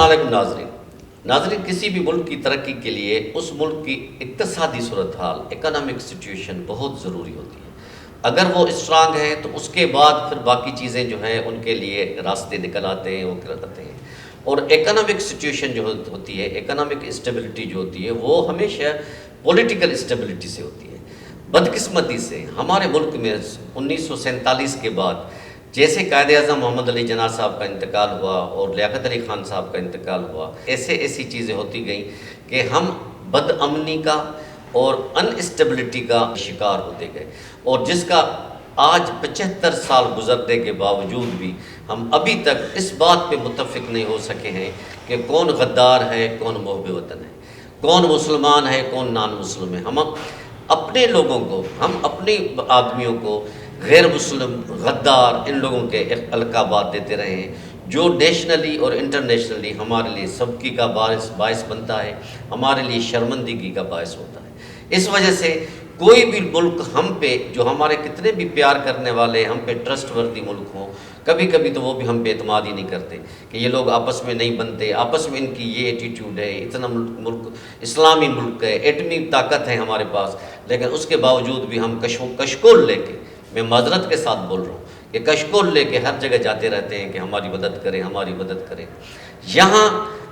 السلام علیکم ناظرین، کسی بھی ملک کی ترقی کے لیے اس ملک کی اقتصادی صورتحال، اکنامک سچویشن بہت ضروری ہوتی ہے۔ اگر وہ اسٹرانگ ہے تو اس کے بعد پھر باقی چیزیں جو ہیں ان کے لیے راستے نکل آتے ہیں، وہ کرتے ہیں۔ اور اکنامک سچویشن جو ہوتی ہے، اکنامک اسٹیبلٹی جو ہوتی ہے، وہ ہمیشہ پولیٹیکل اسٹیبلٹی سے ہوتی ہے۔ بدقسمتی سے ہمارے ملک میں 1947 کے بعد جیسے قائد اعظم محمد علی جناح صاحب کا انتقال ہوا اور لیاقت علی خان صاحب کا انتقال ہوا، ایسی چیزیں ہوتی گئیں کہ ہم بد امنی کا اور ان اسٹیبلٹی کا شکار ہوتے گئے، اور جس کا آج 75 سال گزرنے کے باوجود بھی ہم ابھی تک اس بات پہ متفق نہیں ہو سکے ہیں کہ کون غدار ہے، کون محب وطن ہے، کون مسلمان ہے، کون نان مسلم ہے۔ ہم اپنے لوگوں کو، ہم اپنے آدمیوں کو غیر مسلم، غدار، ان لوگوں کے القابات دیتے رہے ہیں، جو نیشنلی اور انٹرنیشنلی ہمارے لیے سبکی کا باعث بنتا ہے، ہمارے لیے شرمندگی کا باعث ہوتا ہے۔ اس وجہ سے کوئی بھی ملک ہم پہ، جو ہمارے کتنے بھی پیار کرنے والے، ہم پہ ٹرسٹ وردی ملک ہوں، کبھی کبھی تو وہ بھی ہم پہ اعتماد ہی نہیں کرتے کہ یہ لوگ آپس میں نہیں بنتے، آپس میں ان کی یہ ایٹیٹیوڈ ہے، اتنا ملک اسلامی ملک ہے، ایٹمی طاقت ہے ہمارے پاس، لیکن اس کے باوجود بھی ہم کشکول لے کے، میں معذرت کے ساتھ بول رہا ہوں کہ کشکول لے کے ہر جگہ جاتے رہتے ہیں کہ ہماری مدد کریں، ہماری مدد کریں۔ یہاں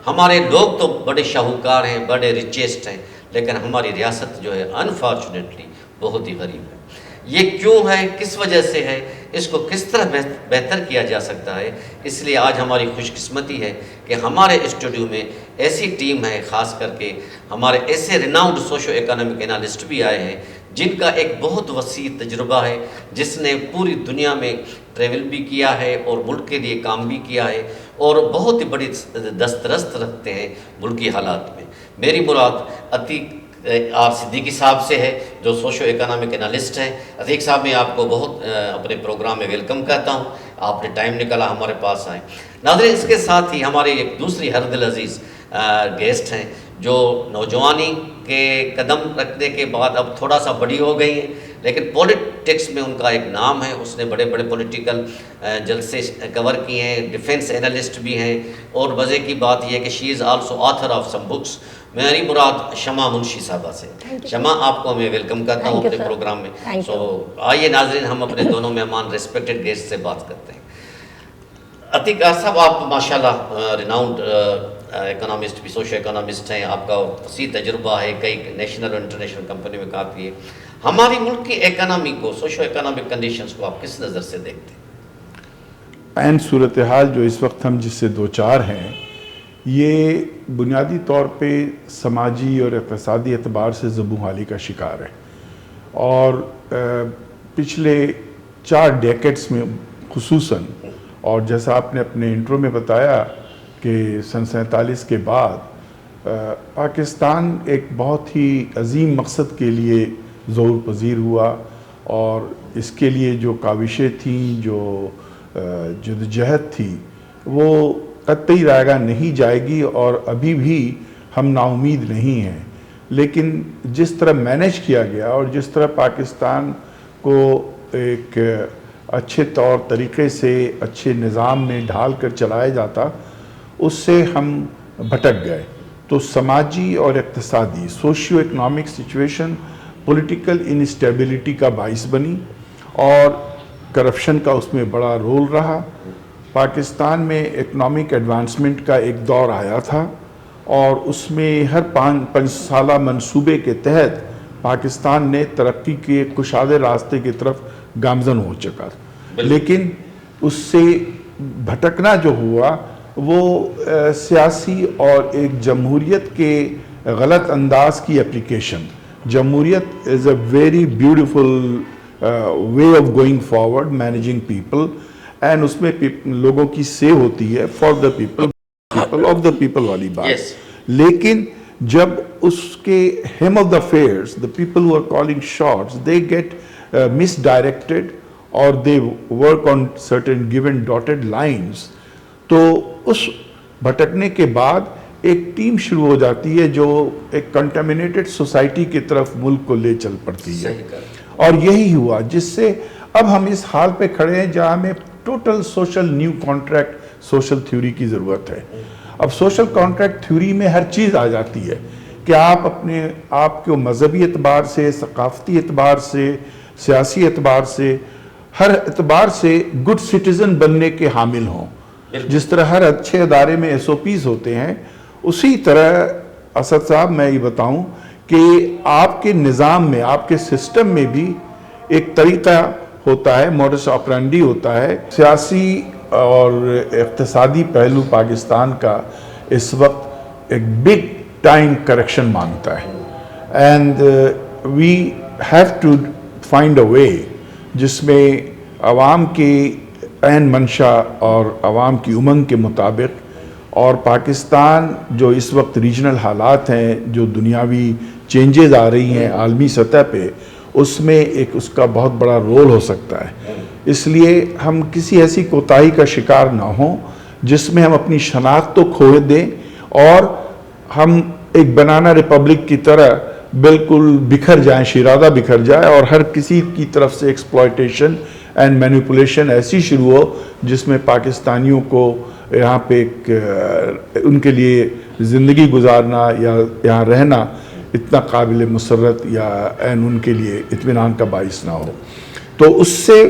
ہمارے لوگ تو بڑے شاہوکار ہیں، بڑے ریچسٹ ہیں، لیکن ہماری ریاست جو ہے انفارچونیٹلی بہت ہی غریب ہے۔ یہ کیوں ہے، کس وجہ سے ہے، اس کو کس طرح بہتر کیا جا سکتا ہے؟ اس لیے آج ہماری خوش قسمتی ہے کہ ہمارے اسٹوڈیو میں ایسی ٹیم ہے، خاص کر کے ہمارے ایسے ریناؤنڈ سوشو اکنامک انالسٹ بھی آئے ہیں جن کا ایک بہت وسیع تجربہ ہے، جس نے پوری دنیا میں ٹریول بھی کیا ہے اور ملک کے لیے کام بھی کیا ہے، اور بہت ہی بڑی دسترست رکھتے ہیں ملکی حالات میں۔ میری مراد عتیق آر صدیقی صاحب سے ہے، جو سوشو اکنامک انالسٹ ہیں۔ عتیق صاحب، میں آپ کو بہت اپنے پروگرام میں ویلکم کہتا ہوں، آپ نے ٹائم نکالا ہمارے پاس آئیں۔ ناظرین، اس کے ساتھ ہی ہمارے ایک دوسری ہر دل عزیز گیسٹ ہیں، جو نوجوانی کے قدم رکھنے کے بعد اب تھوڑا سا بڑی ہو گئی ہیں، لیکن پولیٹکس میں ان کا ایک نام ہے، اس نے بڑے بڑے پولیٹیکل جلسے کور کیے ہیں، ڈیفنس انالسٹ بھی ہیں، اور مزے کی بات یہ ہے کہ she is also author of some books. میری مراد شمع منشی صاحبہ سے۔ شمع، آپ کو میں ویلکم کرتا ہوں اپنے پروگرام میں۔ سو آئیے ناظرین، ہم اپنے دونوں مہمان ریسپیکٹڈ گیسٹ سے بات کرتے ہیں۔ عتیق صاحب، آپ ماشاءاللہ ریناؤنڈ اکنامسٹ بھی، سوشو اکنامسٹ ہیں، آپ کا وسیع تجربہ ہے، کئی نیشنل اور انٹرنیشنل کمپنی میں کام کیے۔ ہماری ملک کی اکنامی کو، سوشو اکنامک کنڈیشنز کو آپ کس نظر سے دیکھتے ہیں؟ عین صورتحال جو اس وقت ہم جس سے دوچار ہیں، یہ بنیادی طور پہ سماجی اور اقتصادی اعتبار سے زبوں حالی کا شکار ہے، اور پچھلے 4 ڈیکیڈز میں خصوصاً، اور جیسا آپ نے اپنے انٹرو میں بتایا کہ سن 47 کے بعد پاکستان ایک بہت ہی عظیم مقصد کے لیے ظہور پذیر ہوا، اور اس کے لیے جو کاوشیں تھیں، جو جدوجہد تھی، وہ قطعی رائے گاہ نہیں جائے گی، اور ابھی بھی ہم نا امید نہیں ہیں۔ لیکن جس طرح مینیج کیا گیا اور جس طرح پاکستان کو ایک اچھے طور طریقے سے اچھے نظام میں ڈھال کر چلایا جاتا، اس سے ہم بھٹک گئے۔ تو سماجی اور اقتصادی socio economic situation political instability کا باعث بنی، اور کرپشن کا اس میں بڑا رول رہا۔ پاکستان میں اکنامک ایڈوانسمنٹ کا ایک دور آیا تھا، اور اس میں ہر 5 سالہ منصوبے کے تحت پاکستان نے ترقی کے کشادہ راستے کی طرف گامزن ہو چکا، لیکن اس سے بھٹکنا جو ہوا وہ سیاسی اور ایک جمہوریت کے غلط انداز کی اپلیکیشن۔ جمہوریت is a very beautiful way of going forward managing people, and اس میں لوگوں کی سے ہوتی ہے for the people, people of the people والی بات۔ لیکن جب اس کے helm of the affairs, the people who are calling shots, they get misdirected, اور they work on certain given dotted lines, تو اس بھٹکنے کے بعد ایک ٹیم شروع ہو جاتی ہے جو ایک کنٹامینیٹڈ سوسائٹی کی طرف ملک کو لے چل پڑتی ہے، اور یہی ہوا جس سے اب ہم اس حال پہ کھڑے ہیں جہاں ہمیں total social new contract social theory کی ضرورت ہے۔ اب سوشل کانٹریکٹ تھیوری میں ہر چیز آ جاتی ہے کہ آپ اپنے آپ کو مذہبی اعتبار سے، ثقافتی اعتبار سے، سیاسی اعتبار سے، ہر اعتبار سے گڈ سٹیزن بننے کے حامل ہوں. جس طرح ہر اچھے ادارے میں ایس او پیز ہوتے ہیں، اسی طرح اسد صاحب میں یہ بتاؤں کہ آپ کے نظام میں، آپ کے سسٹم میں بھی ایک طریقہ ہوتا ہے، موڈس آپرینڈی ہوتا ہے. سیاسی اور اقتصادی پہلو پاکستان کا اس وقت ایک بگ ٹائم کریکشن مانگتا ہے، and we have to find a way جس میں عوام کی عین منشا اور عوام کی امنگ کے مطابق، اور پاکستان جو اس وقت ریجنل حالات ہیں، جو دنیاوی چینجز آ رہی ہیں عالمی سطح پہ، اس میں ایک اس کا بہت بڑا رول ہو سکتا ہے. اس لیے ہم کسی ایسی کوتاہی کا شکار نہ ہوں جس میں ہم اپنی شناخت تو کھو دیں اور ہم ایک بنانا ریپبلک کی طرح بالکل بکھر جائیں، شیرازہ بکھر جائے، اور ہر کسی کی طرف سے ایکسپلائٹیشن اینڈ مینیپولیشن ایسی شروع ہو جس میں پاکستانیوں کو یہاں پہ ایک ان کے لیے زندگی گزارنا یا یہاں رہنا اتنا قابل مسرت یا ان کے لیے اطمینان کا باعث نہ ہو. تو اس سے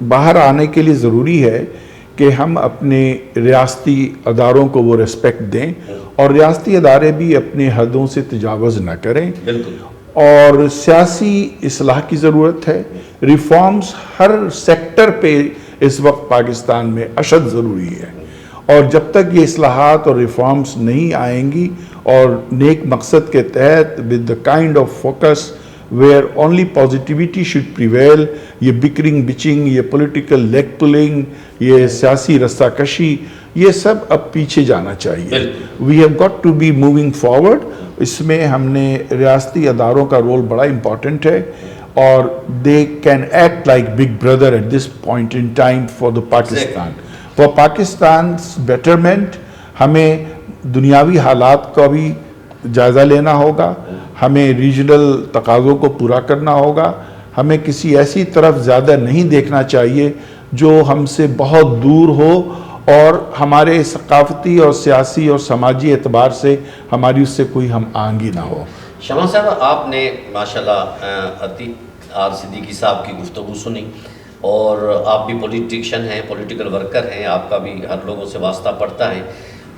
باہر آنے کے لیے ضروری ہے کہ ہم اپنے ریاستی اداروں کو وہ ریسپیکٹ دیں، اور ریاستی ادارے بھی اپنے حدوں سے تجاوز نہ کریں. اور سیاسی اصلاح کی ضرورت ہے. ریفارمز ہر سیکٹر پہ اس وقت پاکستان میں اشد ضروری ہے، اور جب تک یہ اصلاحات اور ریفارمز نہیں آئیں گی اور نیک مقصد کے تحت with the kind of focus where only positivity should prevail، یہ بکرنگ بچنگ، یہ پولیٹیکل لیگ پلنگ، یہ سیاسی رسہ کشی، یہ سب اب پیچھے جانا چاہیے. we have got to be moving forward. اس میں ہم نے ریاستی اداروں کا رول بڑا امپورٹنٹ ہے، اور they can act like big brother at this point in time for the Pakistan. for Pakistan's betterment ہمیں دنیاوی حالات کا بھی جائزہ لینا ہوگا، ہمیں ریجنل تقاضوں کو پورا کرنا ہوگا، ہمیں کسی ایسی طرف زیادہ نہیں دیکھنا چاہیے جو ہم سے بہت دور ہو اور ہمارے ثقافتی اور سیاسی اور سماجی اعتبار سے ہماری اس سے کوئی ہم آہنگی نہ ہو. شمع صاحب، آپ نے ماشاءاللہ عتیق آر صدیقی صاحب کی گفتگو سنی، اور آپ بھی پولیٹیشین ہیں، پولیٹیکل ورکر ہیں، آپ کا بھی ہر لوگوں سے واسطہ پڑتا ہے.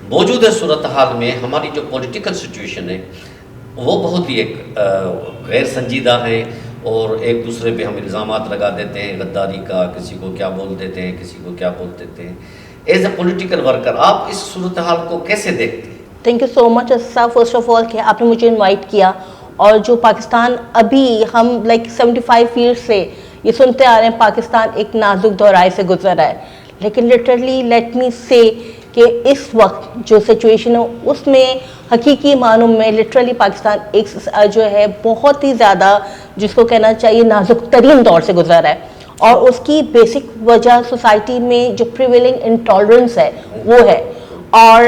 موجودہ صورتحال میں ہماری جو پولیٹیکل سچویشن ہے وہ بہت ہی ایک غیر سنجیدہ ہے، اور ایک دوسرے پہ ہم الزامات لگا دیتے ہیں غداری کا، کسی کو کیا بول دیتے ہیں، کسی کو کیا بول دیتے ہیں. ایز اے پولیٹیکل ورکر آپ اس صورتحال کو کیسے دیکھتے ہیں؟ تھینک یو سو مچ صاحب، فرسٹ آف آل کہ آپ نے مجھے انوائٹ کیا. اور جو پاکستان ابھی ہم 75 ایئرس سے یہ سنتے آ رہے ہیں پاکستان ایک نازک دورائے سے گزر رہا ہے، لیکن لٹرلی لیٹ می سے کہ اس وقت جو سچویشن ہو اس میں حقیقی معنوں میں لٹرلی پاکستان ایک جو ہے بہت ہی زیادہ جس کو کہنا چاہیے نازک ترین دور سے گزر رہا ہے. اور اس کی بیسک وجہ سوسائٹی میں جو پریویلنگ انٹالرنس ہے وہ ہے، اور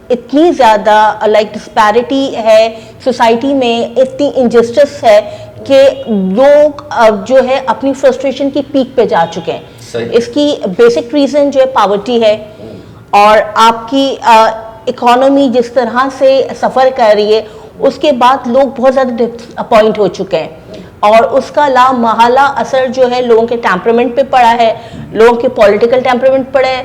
اتنی زیادہ لائک ڈسپیرٹی ہے سوسائٹی میں، اتنی انجسٹس ہے کہ لوگ جو ہے اپنی فرسٹریشن کی پیک پہ جا چکے ہیں. اس کی بیسک ریزن جو ہے پاورٹی ہے، اور آپ کی اکانومی جس طرح سے سفر کر رہی ہے اس کے بعد لوگ بہت زیادہ ڈس اپوائنٹ ہو چکے ہیں، اور اس کا لامحالہ اثر جو ہے لوگوں کے ٹیمپرمنٹ پہ پڑا ہے، لوگوں کے پولیٹیکل ٹیمپرمنٹ پڑا ہے.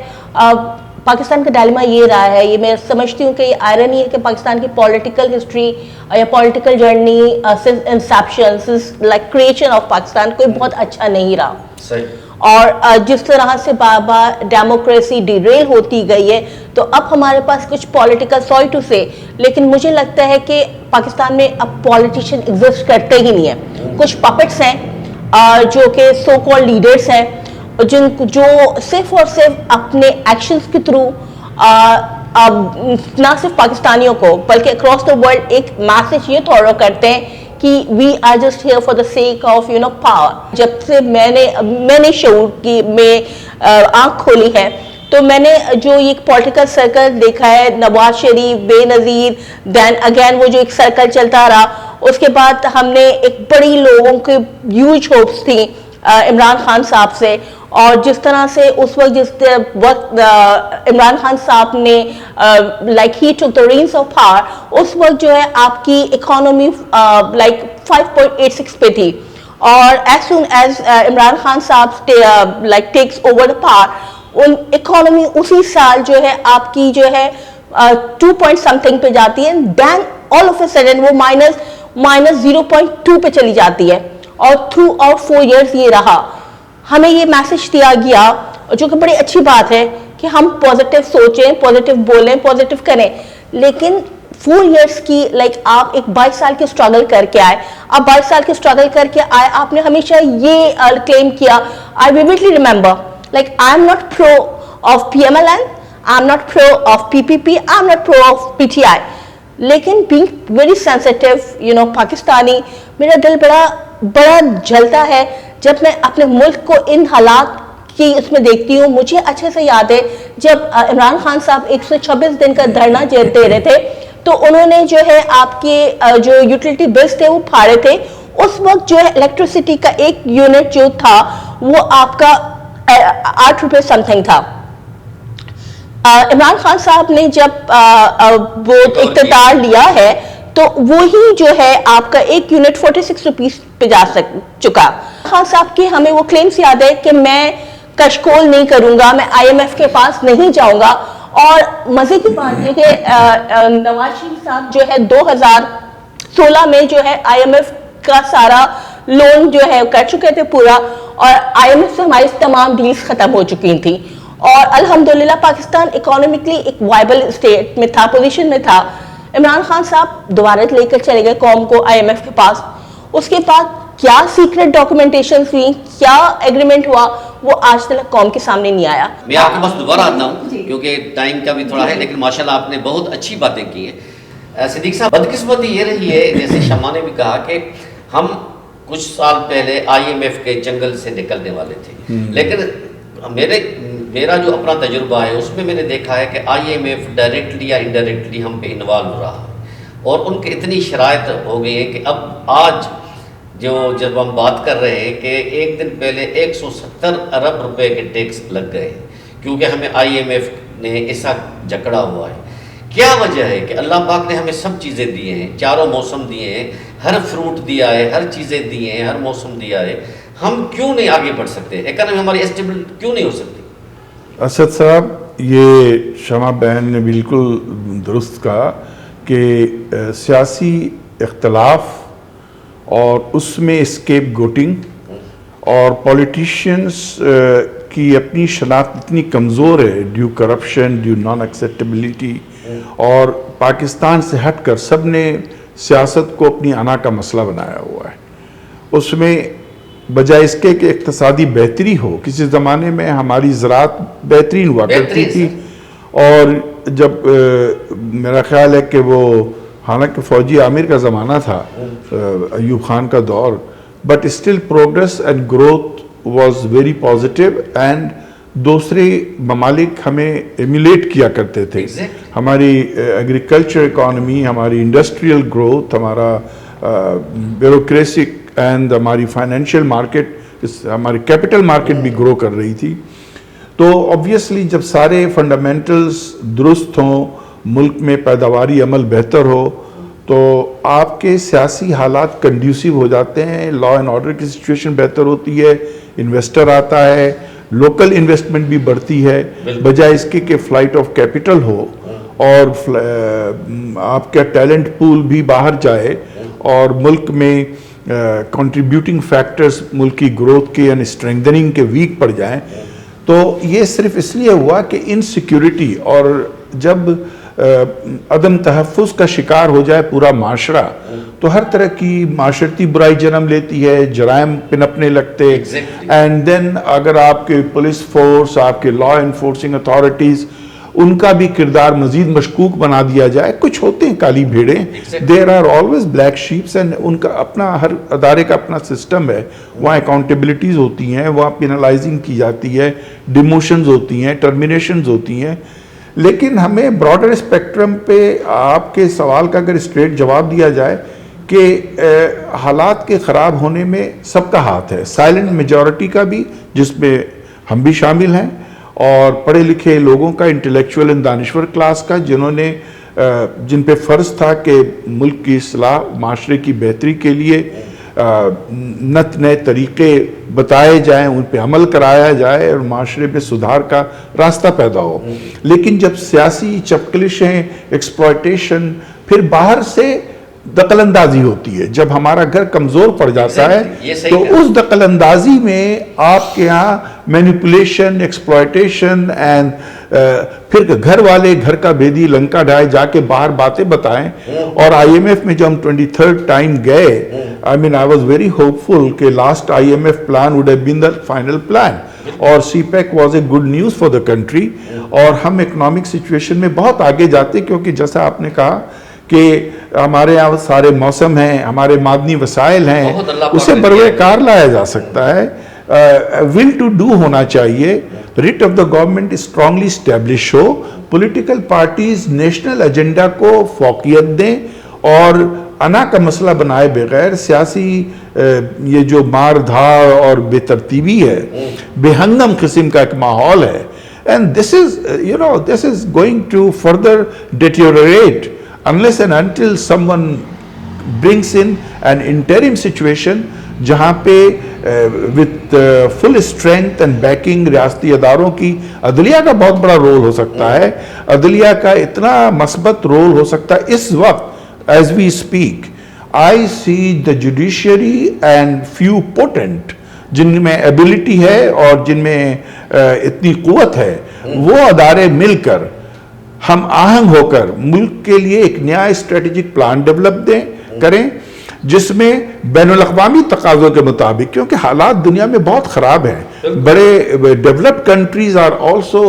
پاکستان کا ڈائلما یہ رہا ہے، یہ میں سمجھتی ہوں کہ یہ آئرنی ہے کہ پاکستان کی پولیٹیکل ہسٹری یا political journey since inception, since like creation of Pakistan کوئی بہت اچھا نہیں رہا. اور جس طرح سے بابا ڈیموکریسی ڈیریل ہوتی گئی ہے، تو اب ہمارے پاس کچھ پولیٹیکل سوری ٹو سے، لیکن مجھے لگتا ہے کہ پاکستان میں اب پولیٹیشین ایگزسٹ کرتے ہی نہیں ہیں. کچھ پپٹس ہیں جو کہ سو کال لیڈرس ہیں، جو صرف اور صرف اپنے ایکشنز کے تھرو نہ صرف پاکستانیوں کو بلکہ اکراس دا ورلڈ ایک میسج یہ تھوڑا کرتے ہیں کہ we are just here for the sake of power. جب سے میں نے شعور کی میں آنکھ کھولی ہے تو میں نے جو ایک پولیٹیکل سرکل دیکھا ہے، نواز شریف، بے نظیر، دین اگین وہ جو ایک سرکل چلتا رہا، اس کے بعد ہم نے ایک بڑی لوگوں کے ہیوج ہوپس تھیں عمران خان صاحب سے، اور جس طرح سے اس وقت جس وقت عمران خان صاحب نے like he took the reins of power, اس وقت جو ہے آپ کی اکانومی لائک 5.86 پہ تھی، اور as soon as Imran Khan صاحب like takes over the power, in economy اسی سال جو ہے آپ کی جو ہے 2 point something پہ جاتی ہے، دین آل آف اے سڈن وہ مائنس 0.2 پہ چلی جاتی ہے، اور تھرو آؤٹ 4 years یہ رہا. ہمیں یہ میسج دیا گیا، جو کہ بڑی اچھی بات ہے کہ ہم پازیٹیو سوچیں، پازیٹیو بولیں، پازیٹیو کریں، لیکن 4 years کی لائک آپ ایک 22 سال کی اسٹرگل کر کے آئے، آپ 22 سال کی اسٹرگل کر کے آئے، آپ نے ہمیشہ یہ کلیم کیا، I vividly remember like I am not pro of PMLN, I'm not pro of PPP, I'm not pro of PTI, لیکن being very sensitive, you know, Pakistani, میرا دل بڑا جلتا ہے جب میں اپنے ملک کو ان حالات کی اس میں دیکھتی ہوں. مجھے اچھے سے یاد ہے جب عمران خان صاحب 126 دن کا دھرنا دے رہے تھے، تو انہوں نے جو ہے آپ کے جو یوٹیلیٹی بلز تھے وہ پھاڑے تھے. اس وقت جو ہے الیکٹریسٹی کا ایک یونٹ جو تھا وہ آپ کا 8 روپے سم تھنگ تھا. عمران خان صاحب نے جب وہ اقتدار لیا ہے تو وہی جو ہے آپ کا ایک یونٹ 46 روپیز پہ جا چکا. خان صاحب کی ہمیں وہ کلیمز یاد ہے کہ میں کشکول نہیں کروں گا، میں IMF کے پاس نہیں جاؤں گا. اور مزے کی بات یہ کہ نواز شریف صاحب جو ہے 2016 میں جو ہے IMF کا سارا لون جو ہے کر چکے تھے پورا، اور IMF سے ہماری تمام ڈیلز ختم ہو چکی تھیں، اور الحمدللہ پاکستان اکانومکلی ایک وائبل اسٹیٹ میں تھا، پوزیشن میں تھا. عمران خان صاحب دوبارہ لے کر چلے گئے قوم کو IMF کے پاس. اس کے بعد کیا سیکرٹ ڈاکومنٹیشن ہوئی، کیا ایگریمنٹ ہوا، وہ آج تک قوم کے سامنے نہیں آیا. میں آپ کے پاس دوبارہ آتا ہوں کیونکہ ٹائم کا بھی تھوڑا ہے، لیکن ماشاءاللہ آپ نے بہت اچھی باتیں کی ہیں. صدیق صاحب، بدقسمتی یہ رہی ہے جیسے شمع نے بھی کہا کہ ہم کچھ سال پہلے IMF کے جنگل سے نکلنے والے تھے، لیکن میرا جو اپنا تجربہ ہے اس میں میں نے دیکھا ہے کہ IMF ڈائریکٹلی یا انڈائریکٹلی ہم پہ انوالو رہا ہے، اور ان کی اتنی شرائط ہو گئی ہیں کہ اب آج جب ہم بات کر رہے ہیں کہ ایک دن پہلے 170 ارب روپے کے ٹیکس لگ گئے کیونکہ ہمیں IMF نے ایسا جکڑا ہوا ہے. کیا وجہ ہے کہ اللہ پاک نے ہمیں سب چیزیں دی ہیں، چاروں موسم دیے ہیں، ہر فروٹ دیا ہے، ہر چیزیں دی ہیں، ہر موسم دیا ہے، ہم کیوں نہیں آگے بڑھ سکتے؟ اکانومی ہماری اسٹیبل کیوں نہیں ہو سکتی؟ اسد صاحب، یہ شمع بہن نے بالکل درست کہا کہ سیاسی اختلاف اور اس میں اسکیپ گوٹنگ اور پولیٹیشینز کی اپنی شناخت اتنی کمزور ہے due corruption, due naan acceptability, اور پاکستان سے ہٹ کر سب نے سیاست کو اپنی انا کا مسئلہ بنایا ہوا ہے. اس میں بجائے اس کے کہ اقتصادی بہتری ہو، کسی زمانے میں ہماری زراعت بہترین ہوا کرتی تھی، اور جب میرا خیال ہے کہ وہ حالانکہ فوجی عامر کا زمانہ تھا، ایوب خان کا دور، but still progress and growth was very positive, and دوسرے ممالک ہمیں ایمولیٹ کیا کرتے تھے. ہماری ایگریکلچر اکانومی، ہماری انڈسٹریل گروتھ، ہمارا بیوروکریسک اینڈ ہماری فائنینشیل مارکیٹ، ہماری کیپٹل مارکیٹ بھی گرو کر رہی تھی. تو آبویسلی جب سارے فنڈامنٹلز درست ہوں، ملک میں پیداواری عمل بہتر ہو، تو آپ کے سیاسی حالات کنڈیوسیو ہو جاتے ہیں، لا اینڈ آرڈر کی سچویشن بہتر ہوتی ہے، انویسٹر آتا ہے، لوکل انویسٹمنٹ بھی بڑھتی ہے، بجائے اس کے کہ فلائٹ آف کیپٹل ہو اور آپ کا ٹیلنٹ پول بھی باہر جائے اور ملک میں کنٹریبیوٹنگ فیکٹرز ملک کی گروتھ کے یعنی اسٹرینگننگ کے ویک پڑ جائیں. تو یہ صرف اس لیے ہوا کہ انسیکیورٹی، اور جب عدم تحفظ کا شکار ہو جائے پورا معاشرہ تو ہر طرح کی معاشرتی برائی جنم لیتی ہے، جرائم پنپنے لگتے، اینڈ دین اگر آپ کے پولیس فورس، آپ کے لا انفورسنگ اتھارٹیز، ان کا بھی کردار مزید مشکوک بنا دیا جائے. کچھ ہوتے ہیں کالی بھیڑیں، there are always black sheeps, and ان کا اپنا، ہر ادارے کا اپنا سسٹم ہے، وہاں اکاؤنٹیبلٹیز ہوتی ہیں، وہاں پینلائزنگ کی جاتی ہے، ڈیموشنز ہوتی ہیں، ٹرمینیشنز ہوتی ہیں. لیکن ہمیں براڈر اسپیکٹرم پہ آپ کے سوال کا اگر اسٹریٹ جواب دیا جائے کہ حالات کے خراب ہونے میں سب کا ہاتھ ہے، سائلنٹ میجورٹی کا بھی، جس میں ہم بھی شامل ہیں، اور پڑھے لکھے لوگوں کا، انٹلیکچوئل اینڈ دانشور کلاس کا، جن پہ فرض تھا کہ ملک کی اصلاح، معاشرے کی بہتری کے لیے نت نئے طریقے بتائے جائیں، ان پہ عمل کرایا جائے اور معاشرے میں سدھار کا راستہ پیدا ہو. لیکن جب سیاسی چپکلشیں، ایکسپلائٹیشن، پھر باہر سے دخل اندازی ہوتی ہے، جب ہمارا گھر کمزور پڑ جاتا ہے تو اس دخل اندازی میں آپ کے ہاں مینیپولیشن، ایکسپلائٹیشن اینڈ پھر گھر والے گھر کا بھیدی لنکا ڈھائے جا کے باہر باتیں بتائیں. اور آئی ایم ایف میں جو ہم 23rd ٹائم گئے، I was very hopeful کہ last IMF plan would have been the final plan, اور سی pack was a good news for the country. اور ہم اکنامک سچویشن میں بہت آگے جاتے، کیونکہ جیسا آپ نے کہا کہ ہمارے یہاں سارے موسم ہیں، ہمارے معدنی وسائل ہیں، اسے بروئے کار لایا جا سکتا ہے. ول ٹو ڈو ہونا چاہیے، rate of the government strongly establish who, political parties national agenda کو فوقیت دیں، اور انا کا مسئلہ بنائے بغیر سیاسی یہ جو مار دھاڑ اور بے ترتیبی ہے، بے ہنگم قسم کا ایک ماحول ہے، and this is going to further deteriorate unless and until someone brings in an interim situation جہاں پہ with full strength and backing ریاستی اداروں کی، عدلیہ کا بہت بڑا رول ہو سکتا ہے، عدلیہ کا اتنا مثبت رول ہو سکتا ہے اس وقت. As we speak, I see the judiciary and few potent جن میں ability ہے اور جن میں اتنی قوت ہے، وہ ادارے مل کر ہم آہنگ ہو کر ملک کے لیے ایک نیا اسٹریٹجک پلان ڈیولپ کریں، جس میں بین الاقوامی تقاضوں کے مطابق، کیونکہ حالات دنیا میں بہت خراب ہیں، بڑے developed countries are also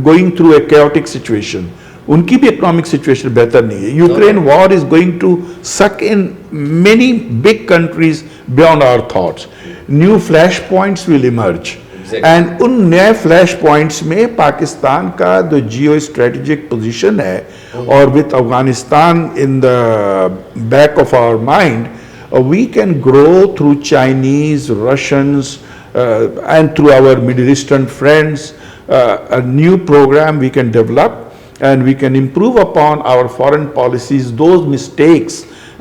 going through a chaotic situation، ان کی بھی اکنامک سچویشن بہتر نہیں ہے. Ukraine war is going to suck in many big countries beyond our thoughts. New flash points will emerge, and ان نئے فلیش پوائنٹس میں پاکستان کا جو جیو اسٹریٹجک پوزیشن ہے، اور with Afghanistan in the back of our mind, we can grow through Chinese, Russians and through our Middle Eastern friends. A new program we can develop, and we can improve upon our foreign policies, those mistakes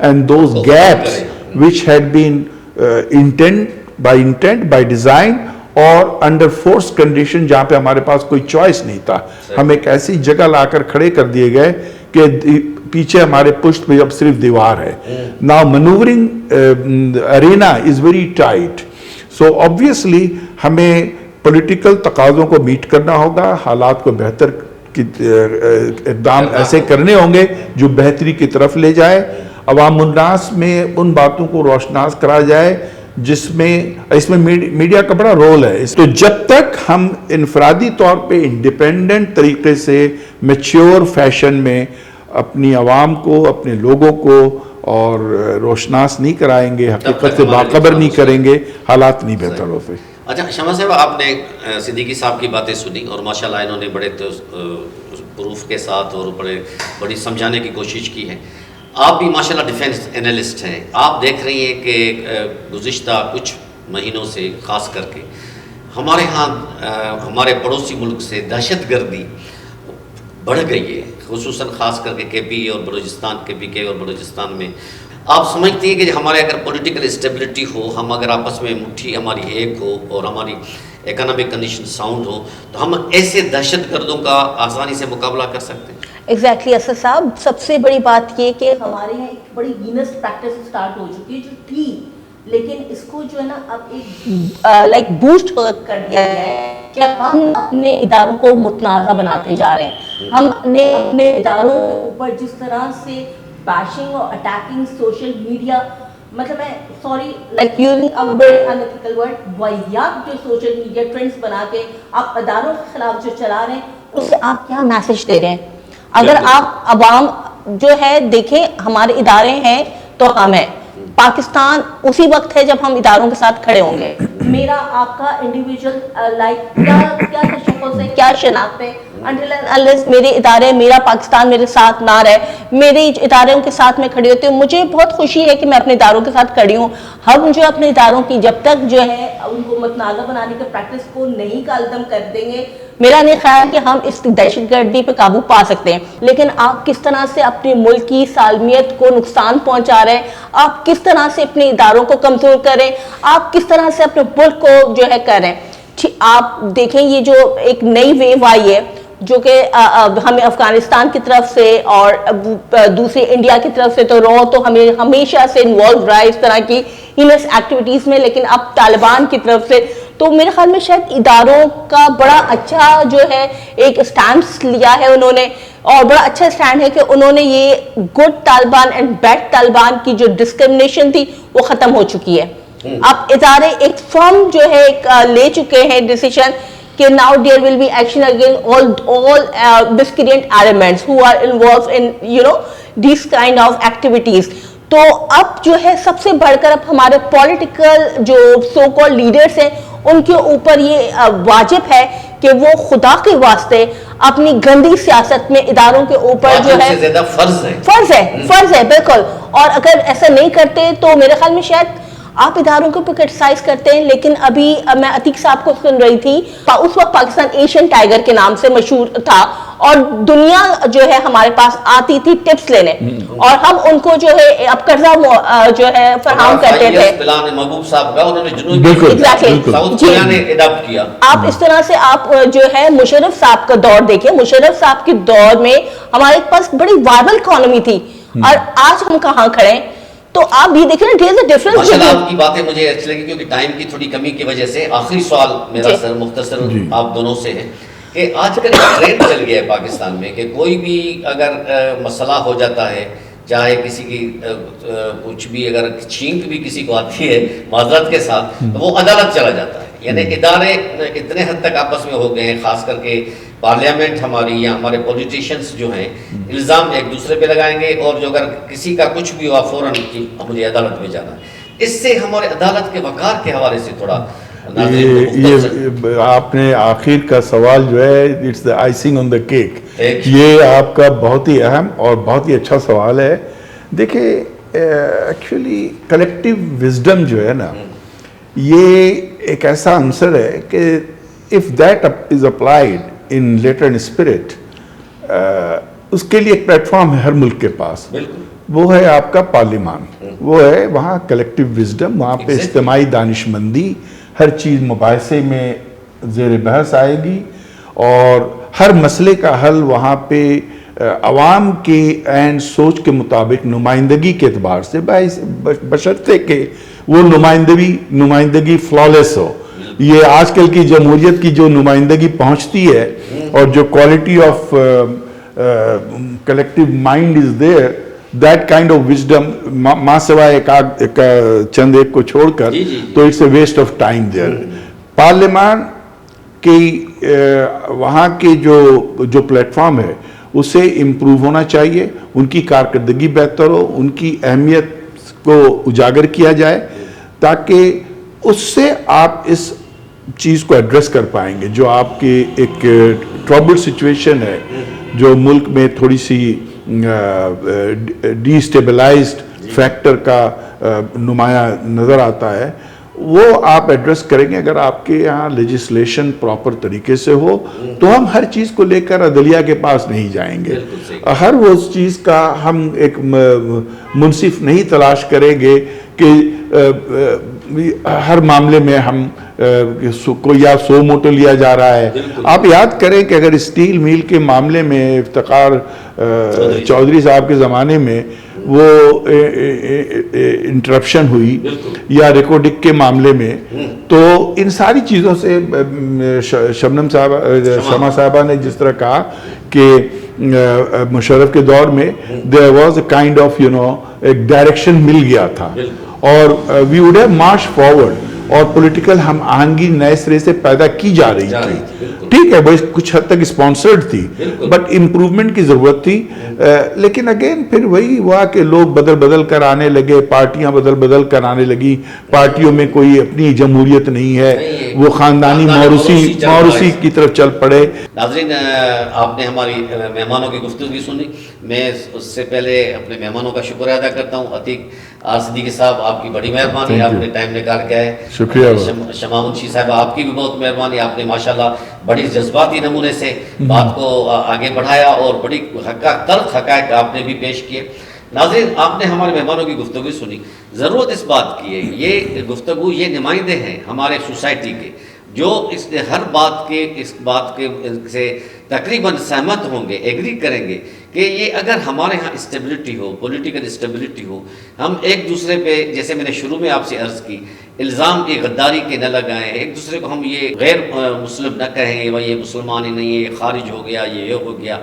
and those gaps which had been intent by design or under forced condition، جہاں پہ ہمارے پاس کوئی choice نہیں تھا. ہم ایک ایسی جگہ لا کر کھڑے کر دیے گئے کہ پیچھے ہمارے پشت پہ اب صرف دیوار ہے. Now maneuvering arena is very tight. So obviously ہمیں پولیٹیکل تقاضوں کو میٹ کرنا ہوگا، حالات کو بہتر اقدام ایسے کرنے ہوں گے جو بہتری کی طرف لے جائے، عوام الناس میں ان باتوں کو روشناس کرا جائے جس میں اس میں میڈیا کا بڑا رول ہے. تو جب تک ہم انفرادی طور پہ انڈیپینڈنٹ طریقے سے میچیور فیشن میں اپنی عوام کو، اپنے لوگوں کو اور روشناس نہیں کرائیں گے، حقیقت سے باخبر نہیں کریں گے، حالات نہیں بہتر ہوتے. اچھا شمع صاحب، آپ نے صدیقی صاحب کی باتیں سنی اور ماشاءاللہ انہوں نے بڑے پروف کے ساتھ اور بڑی سمجھانے کی کوشش کی ہے. آپ بھی ماشاءاللہ ڈیفینس انالسٹ ہیں، آپ دیکھ رہی ہیں کہ گزشتہ کچھ مہینوں سے خاص کر کے ہمارے ہاں ہمارے پڑوسی ملک سے دہشت گردی بڑھ گئی ہے، خصوصاً خاص کر کے KP اور بلوچستان، KPK اور بلوچستان میں. آپ سمجھتی ہیں کہ ہمارے اگر پولیٹیکل اسٹیبلٹی ہو، ہم اگر آپس میں مٹھی ہماری ایک ہو اور ہماری اکنامک کنڈیشن ساؤنڈ ہو، تو ہم ایسے دہشت گردوں کا آسانی سے مقابلہ کر سکتے ہیں؟ ایگزیکٹلی اسد صاحب، سب سے بڑی بات یہ کہ ہمارے یہاں ایک بڑی وینس پریکٹس اسٹارٹ ہو چکی ہے جو تھی، لیکن اس کو جو ہے نا اب ایک لائک بوسٹ کر دیا گیا ہے کہ ہم اپنے اداروں کو متنازع بناتے جا رہے ہیں. ہم نے اپنے اداروں کے اوپر جس طرح سے بیشنگ اور اٹیکنگ سوشل میڈیا، مطلب میں sorry like using a very unethical word, واحد جو سوشل میڈیا ٹرینڈز بنا کے آپ اداروں کے خلاف جو چلا رہے ہیں، اس سے آپ کیا میسج دے رہے ہیں؟ اگر آپ عوام جو ہے دیکھیں ہمارے ادارے ہیں تو ہم ہیں. پاکستان اسی وقت ہے جب ہم اداروں کے ساتھ کھڑے ہوں گے. میرا آپ کا انڈیویجول لائف کیا تشخص ہے، کیا شناخت ہے، until and unless میرے ادارے, میرا پاکستان میرے ساتھ نہ رہے, میرے اداروں کے ساتھ میں کھڑی ہوتی ہوں. مجھے بہت خوشی ہے کہ میں اپنے اداروں کے ساتھ کھڑی ہوں. ہم جو اپنے اداروں کی جب تک جو ہے ان کو متنازع بنانے کے پریکٹس کو نہیں کالعدم کر دیں گے, میرا نہیں خیال کہ ہم اس دہشت گردی پہ قابو پا سکتے ہیں. لیکن آپ کس طرح سے اپنے ملک کی سالمیت کو نقصان پہنچا رہے ہیں, آپ کس طرح سے اپنے اداروں کو کمزور کریں, آپ کس طرح سے اپنے ملک کو جو ہے کریں. آپ دیکھیں یہ جو ایک نئی ویو آئی ہے جو کہ ہمیں افغانستان کی طرف سے اور دوسری انڈیا کی طرف سے تو تو ہمیں ہمیشہ سے انوالو رہا ہے اس طرح کی ہینس ایکٹیویٹیز میں, لیکن اب طالبان کی طرف سے تو میرے خیال میں شاید اداروں کا بڑا اچھا جو ہے ایک سٹینڈ لیا ہے انہوں نے, اور بڑا اچھا سٹینڈ ہے کہ انہوں نے یہ good Taliban and bad Taliban کی جو ڈسکرمنیشن تھی وہ ختم ہو چکی ہے. اب ادارے ایک فرم جو ہے ایک لے چکے ہیں ڈیسیشن کہ now there will be action against all miscreant elements who are involved in these kind of activities. تو اب جو ہے سب سے بڑھ کر اب ہمارے پولیٹیکل جو سو کال لیڈرز ہیں ان کے اوپر یہ واجب ہے کہ وہ خدا کے واسطے اپنی گندی سیاست میں اداروں کے اوپر جو ہے فرض ہے بالکل. اور اگر ایسا نہیں کرتے تو میرے خیال میں شاید آپ اداروں کے اوپر کرٹیسائز کرتے ہیں, لیکن ابھی میں عتیق صاحب کو سن رہی تھی, اس وقت پاکستان ایشین ٹائیگر کے نام سے مشہور تھا اور دنیا جو ہے ہمارے پاس آتی تھی ٹپس لینے, اور ہم ان کو جو ہے اب قرضہ جو ہے فراہم کرتے تھے. محبوب صاحب کا انہوں نے جنوبی ساؤتھ کوریا نے اڈاپٹ کیا. آپ اس طرح سے آپ جو ہے مشرف صاحب کا دور دیکھیں, مشرف صاحب کے دور میں ہمارے پاس بڑی وائبل اکانومی تھی, اور آج ہم کہاں کھڑے ہیں. تو آپ یہ دیکھیں نا, دیر از اے ڈفرنس. ماشاءاللہ آپ کی باتیں مجھے اچھی لگی کیونکہ ٹائم کی تھوڑی کمی کی وجہ سے آخری سوال میرا سر مختصر آپ دونوں سے ہے کہ آج کل ایک ٹرینڈ چل گیا ہے پاکستان میں کہ کوئی بھی اگر مسئلہ ہو جاتا ہے, چاہے کسی کی کچھ بھی اگر چھینک بھی کسی کو آتی ہے معذرت کے ساتھ, تو وہ عدالت چلا جاتا ہے. یعنی ادارے اتنے حد تک آپس میں ہو گئے ہیں, خاص کر کے پارلیمنٹ ہماری یا ہمارے پولیٹیشینس جو ہیں الزام ایک دوسرے پہ لگائیں گے, اور جو اگر کسی کا کچھ بھی ہوا فوراً کی مجھے عدالت میں جانا ہے. اس سے ہمارے عدالت کے وقار کے حوالے سے تھوڑا یہ آپ نے آخر کا سوال جو ہے it's the icing on the cake, یہ آپ کا بہت ہی اہم اور بہت ہی اچھا سوال ہے. دیکھیں ایکچولی کلیکٹیو وزڈم جو ہے نا, یہ ایک ایسا عنصر ہے کہ if that is applied in letter and spirit, اس کے لیے ایک پلیٹ فارم ہے ہر ملک کے پاس, وہ ہے آپ کا پارلیمان. وہ ہے وہاں کلیکٹیو وزڈم, وہاں پہ اجتماعی دانش مندی, ہر چیز مباحثے میں زیر بحث آئے گی, اور ہر مسئلے کا حل وہاں پہ عوام کی عین سوچ کے مطابق نمائندگی کے اعتبار سے, بشرطے کہ وہ نمائندگی فلالیس ہو. یہ آج کل کی جمہوریت کی جو نمائندگی پہنچتی ہے اور جو quality of collective mind is there, that kind of wisdom, ماں سوائے چند ایک کو چھوڑ کر, تو it's a waste of time there. پارلیمان کی وہاں کے جو پلیٹ فارم ہے اسے امپروو ہونا چاہیے, ان کی کارکردگی بہتر ہو, ان کی اہمیت کو اجاگر کیا جائے, تاکہ اس سے آپ اس چیز کو ایڈریس کر پائیں گے جو آپ کی ایک ٹربل سچویشن ہے, جو ملک میں تھوڑی سی ڈی اسٹیبلائزڈ فیکٹر کا نمایاں نظر آتا ہے. وہ آپ ایڈریس کریں گے اگر آپ کے یہاں لیجسلیشن پراپر طریقے سے ہو. تو ہم ہر چیز کو لے کر عدلیہ کے پاس نہیں جائیں گے, ہر وہ چیز کا ہم ایک منصف نہیں تلاش کریں گے کہ ہر معاملے میں ہم کوئی یا سو موٹو لیا جا رہا ہے. آپ یاد کریں کہ اگر اسٹیل میل کے معاملے میں افتخار چودھری صاحب کے زمانے میں وہ انٹرپشن ہوئی, یا ریکوڈک کے معاملے میں, تو ان ساری چیزوں سے شما صاحبہ نے جس طرح کہا کہ مشرف کے دور میں there was a kind of ایک ڈائریکشن مل گیا تھا, اور we would have marched forward. اور پولیٹیکل ہم آہنگی نئے سرے سے پیدا کی جا رہی تھی. ٹھیک ہے وہ کچھ حد تک اسپانسرڈ تھی, بٹ امپروومنٹ کی ضرورت تھی. لیکن اگین پھر وہی ہوا کہ لوگ بدل کر آنے لگے, پارٹیاں بدل کر آنے لگی, پارٹیوں میں کوئی اپنی جمہوریت نہیں ہے, وہ خاندانی موروثی کی طرف چل پڑے. ناظرین, آپ نے ہماری مہمانوں کی گفتگو سنی. میں اس سے پہلے اپنے مہمانوں کا شکریہ ادا کرتا ہوں. عتیق صدیقی صاحب, آپ کی بڑی مہربانی, آپ نے ٹائم نکال کے آئے. شکریہ. شمع منشی صاحب, آپ کی بھی بہت مہربانی, آپ نے ماشاءاللہ بڑی جذباتی نمونے سے بات کو آگے بڑھایا اور بڑی تلخ حقائق آپ نے بھی پیش کیے. ناظرین, آپ نے ہمارے مہمانوں کی گفتگو سنی. ضرورت اس بات کی ہے, یہ گفتگو یہ نمائندے ہیں ہمارے سوسائٹی کے, جو ہر بات کے سے تقریباً سہمت ہوں گے, ایگری کریں گے کہ یہ اگر ہمارے ہاں اسٹیبلٹی ہو, پولیٹیکل اسٹیبلٹی ہو, ہم ایک دوسرے پہ, جیسے میں نے شروع میں آپ سے عرض کی, الزام کی غداری کے نہ لگائیں, ایک دوسرے کو ہم یہ غیر مسلم نہ کہیں, وہ یہ مسلمان ہی نہیں ہے, یہ خارج ہو گیا, یہ ہو گیا.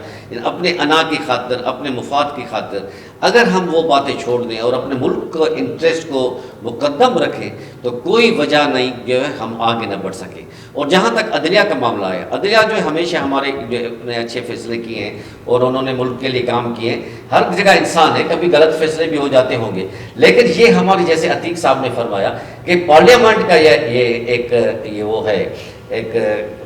اپنے انا کی خاطر, اپنے مفاد کی خاطر اگر ہم وہ باتیں چھوڑ دیں اور اپنے ملک کو انٹرسٹ کو مقدم رکھیں تو کوئی وجہ نہیں جو ہے ہم آگے نہ بڑھ سکیں. اور جہاں تک عدلیہ کا معاملہ ہے, عدلیہ جو ہے ہمیشہ ہمارے نے اچھے فیصلے کیے ہیں اور انہوں نے ملک کے لیے کام کیے ہیں. ہر جگہ انسان ہے, کبھی غلط فیصلے بھی ہو جاتے ہوں گے, لیکن یہ ہماری, جیسے عتیق صاحب نے فرمایا کہ پارلیمنٹ کا یہ وہ ہے, ایک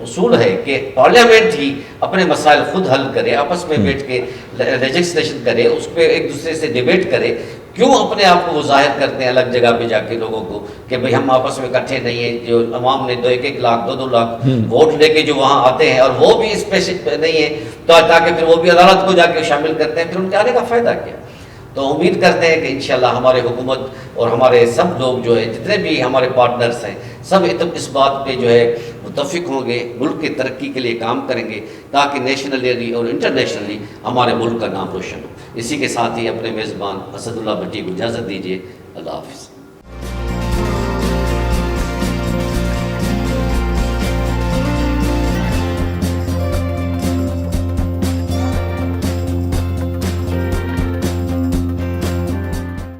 اصول ہے کہ پارلیمنٹ ہی اپنے مسائل خود حل کرے, آپس میں بیٹھ کے لیجسلیشن کرے, اس پہ ایک دوسرے سے ڈیبیٹ کرے. کیوں اپنے آپ کو وہ ظاہر کرتے ہیں الگ جگہ پہ جا کے لوگوں کو کہ بھئی ہم آپس میں اکٹھے نہیں ہیں. جو عوام نے 1 لاکھ 2 لاکھ ووٹ لے کے جو وہاں آتے ہیں اور وہ بھی اس پہ نہیں ہے, تو تاکہ پھر وہ بھی عدالت کو جا کے شامل کرتے ہیں, پھر ان کے آنے کا فائدہ کیا. تو امید کرتے ہیں کہ انشاءاللہ ہمارے حکومت اور ہمارے سب لوگ جو ہے, جتنے بھی ہمارے پارٹنرز ہیں, سب اس بات پہ جو ہے متفق ہوں گے, ملک کی ترقی کے لیے کام کریں گے تاکہ نیشنلی اور انٹرنیشنلی ہمارے ملک کا نام روشن ہو. اسی کے ساتھ ہی اپنے میزبان اسد اللہ بھٹی کو اجازت دیجیے. اللہ حافظ.